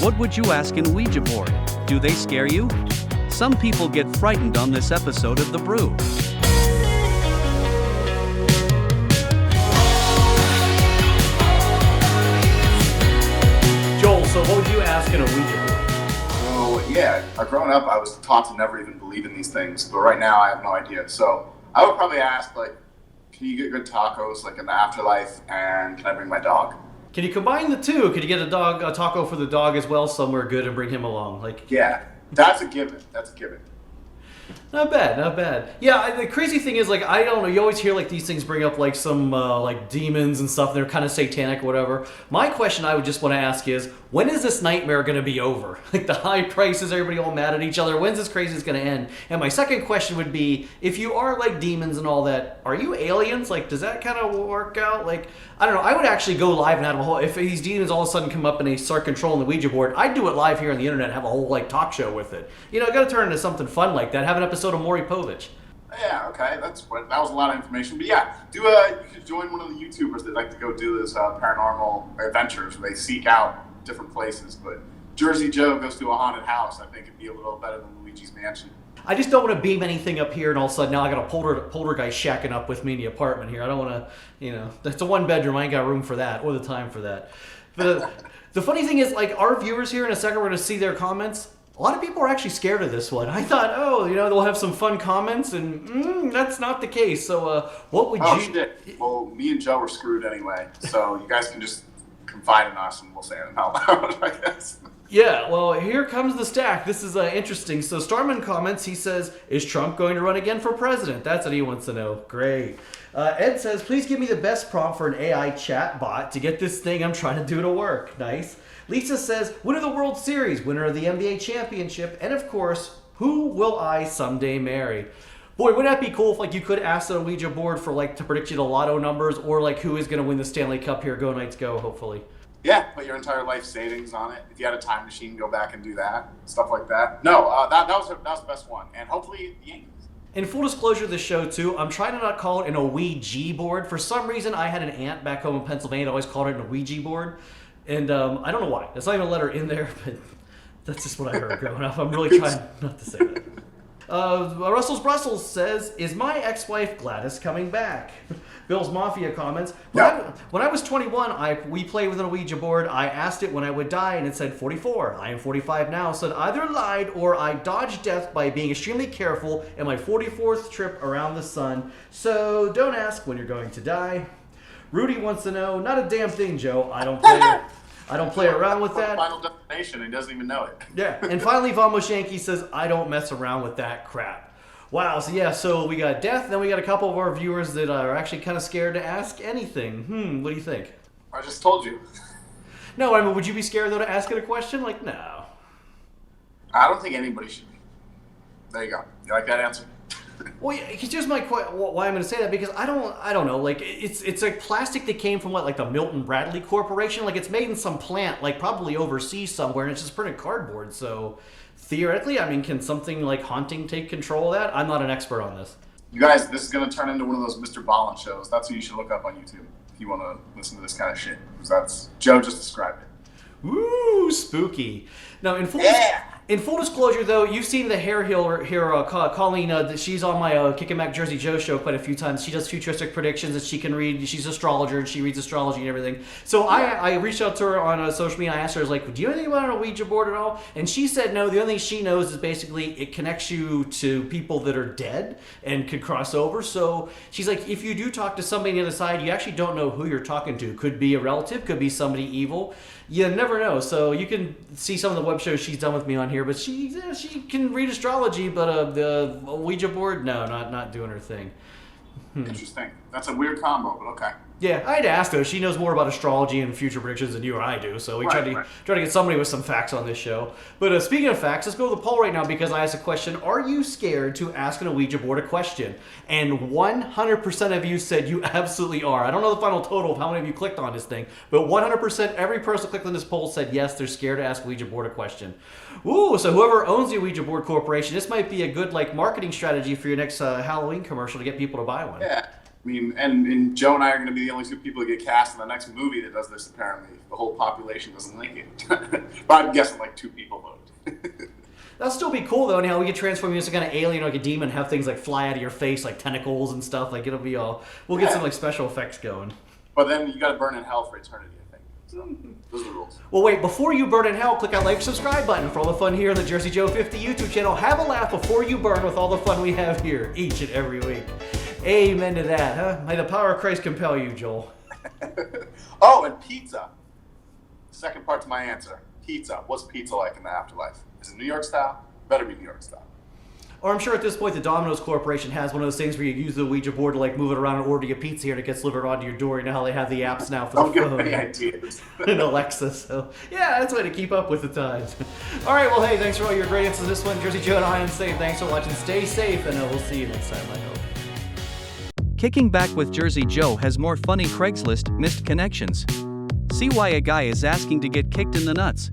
What would you ask an Ouija board? Do they scare you? Some people get frightened on this episode of The Brew. Joel, so what would you ask an Ouija board? Oh, yeah. Growing up, I was taught to never even believe in these things, but right now I have no idea. So I would probably ask, like, can you get good tacos, like, in the afterlife, and can I bring my dog? Can you combine the two? Could you get a taco for the dog as well somewhere good and bring him along? Yeah, that's a given. That's a given. Not bad, not bad. Yeah, the crazy thing is, like, I don't know, you always hear, like, these things bring up, like, some, like, demons and stuff, they're kind of satanic or whatever. My question I would just want to ask is, when is this nightmare going to be over? Like, the high prices, everybody all mad at each other, when's this craziness going to end? And my second question would be, if you are, like, demons and all that, are you aliens? Like, does that kind of work out? Like, I don't know, I would actually go live and have a whole, if these demons all of a sudden come up and they start controlling the Ouija board, I'd do it live here on the internet and have a whole, like, talk show with it. You know, got to turn into something fun like that, have an episode of Maury Povich. Yeah, okay, that was a lot of information. But yeah, you could join one of the YouTubers that like to go do this paranormal adventures where they seek out different places. But Jersey Joe goes to a haunted house. I think it'd be a little better than Luigi's Mansion. I just don't want to beam anything up here and all of a sudden now I got a poltergeist shacking up with me in the apartment here. I don't want to, you know, it's a one bedroom. I ain't got room for that or the time for that. But the funny thing is, like, our viewers here in a second, we're going to see their comments. A lot of people are actually scared of this one. I thought, oh, you know, they'll have some fun comments, and that's not the case. So what would you... Oh, shit. Well, me and Joe were screwed anyway, so you guys can just confide in us, and we'll say it out loud, I guess. Yeah, well, here comes the stack. This is interesting. So Starman comments, he says, is Trump going to run again for president? That's what he wants to know. Great. Ed says, please give me the best prompt for an AI chat bot to get this thing I'm trying to do to work. Nice. Lisa says, winner of the World Series, winner of the NBA championship, and of course, who will I someday marry? Boy, wouldn't that be cool if, like, you could ask the Ouija board for, like, to predict you the lotto numbers, or, like, who is going to win the Stanley Cup here? Go Knights go, hopefully. Yeah, put your entire life savings on it. If you had a time machine, go back and do that. Stuff like that. No, that was the best one. And hopefully the Yankees. In full disclosure of the show, too, I'm trying to not call it an Ouija board. For some reason, I had an aunt back home in Pennsylvania that always called it an Ouija board. And I don't know why. There's not even a letter in there, but that's just what I heard growing up. I'm really trying not to say that. Russell's Brussels says, is my ex-wife Gladys coming back? Bill's Mafia comments, when I was 21, we played with an Ouija board. I asked it when I would die, and it said 44. I am 45 now, so it either lied or I dodged death by being extremely careful in my 44th trip around the sun. So don't ask when you're going to die. Rudy wants to know, not a damn thing, Joe. I don't play around with that. Final destination, he doesn't even know it. Yeah, and finally, Von Moshanky says, I don't mess around with that crap. Wow, so we got death, then we got a couple of our viewers that are actually kind of scared to ask anything. What do you think? I just told you. No, I mean, would you be scared, though, to ask it a question? Like, no. I don't think anybody should be. There you go. You like that answer? Well, yeah, here's my why I'm going to say that, because I don't know, like, it's like plastic that came from, what, like the Milton Bradley Corporation? Like, it's made in some plant, like, probably overseas somewhere, and it's just printed cardboard, so theoretically, I mean, can something like haunting take control of that? I'm not an expert on this. You guys, this is going to turn into one of those Mr. Ballin shows. That's what you should look up on YouTube if you want to listen to this kind of shit, because that's, Joe just described it. Ooh, spooky. Now, in full disclosure, though, you've seen the hair healer here, Colleen. She's on my Kickin' Back Jersey Joe show quite a few times. She does futuristic predictions that she can read. She's an astrologer, and she reads astrology and everything. So I reached out to her on social media. I asked her, I was like, do you know anything about a Ouija board at all? And she said no. The only thing she knows is basically it connects you to people that are dead and could cross over. So she's like, if you do talk to somebody on the other side, you actually don't know who you're talking to. Could be a relative, could be somebody evil. You never know. So you can see some of the web shows she's done with me on here, but she can read astrology, but the Ouija board, no, not doing her thing. Interesting. That's a weird combo, but okay. Yeah, I had to ask her. She knows more about astrology and future predictions than you or I do, so we try to get somebody with some facts on this show. But speaking of facts, let's go to the poll right now, because I asked a question. Are you scared to ask an Ouija board a question? And 100% of you said you absolutely are. I don't know the final total of how many of you clicked on this thing, but 100%, every person clicked on this poll said yes, they're scared to ask Ouija board a question. Ooh, so whoever owns the Ouija board corporation, this might be a good, like, marketing strategy for your next Halloween commercial to get people to buy one. Yeah. I mean, and Joe and I are going to be the only two people to get cast in the next movie that does this, apparently. The whole population doesn't like it. But I'm guessing like 2 people voted. That'll still be cool though. Anyhow, we could transform you into some kind of alien or like a demon, have things like fly out of your face, like tentacles and stuff. Like it'll be all. We'll get some like special effects going. But then you got to burn in hell for eternity, I think. So those are the rules. Well, wait. Before you burn in hell, click that like, subscribe button for all the fun here on the Jersey Joe 50 YouTube channel. Have a laugh before you burn with all the fun we have here each and every week. Amen to that, huh? May the power of Christ compel you, Joel. Oh, and pizza. Second part to my answer. Pizza. What's pizza like in the afterlife? Is it New York style? Better be New York style. Or I'm sure at this point the Domino's Corporation has one of those things where you use the Ouija board to like move it around and order your pizza here and it gets delivered onto your door. You know how they have the apps now for Don't the give phone. me any ideas. And Alexa, so yeah, that's a way to keep up with the times. All right, well, hey, thanks for all your great answers this one. Jersey Joe and I am safe. Thanks for watching. Stay safe, and we'll see you next time, I hope. Kicking Back with Jersey Joe has more funny Craigslist missed connections. See why a guy is asking to get kicked in the nuts.